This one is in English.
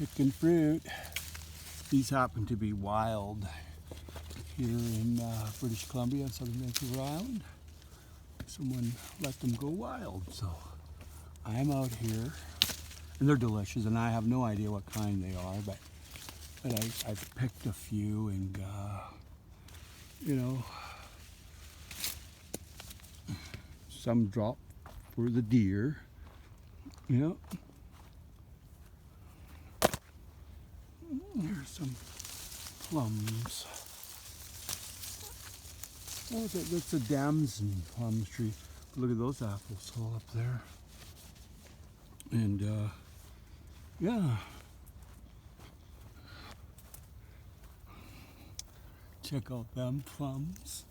picking fruit. These happen to be wild here in British Columbia and southern Vancouver Island. Someone let them go wild, so I'm out here, and they're delicious, and I have no idea what kind they are, but I've picked a few, and you know, some drop for the deer. Yep. Here's some plums. Oh, that's a damson plum tree. Look at those apples all up there. And yeah. Check out them plums.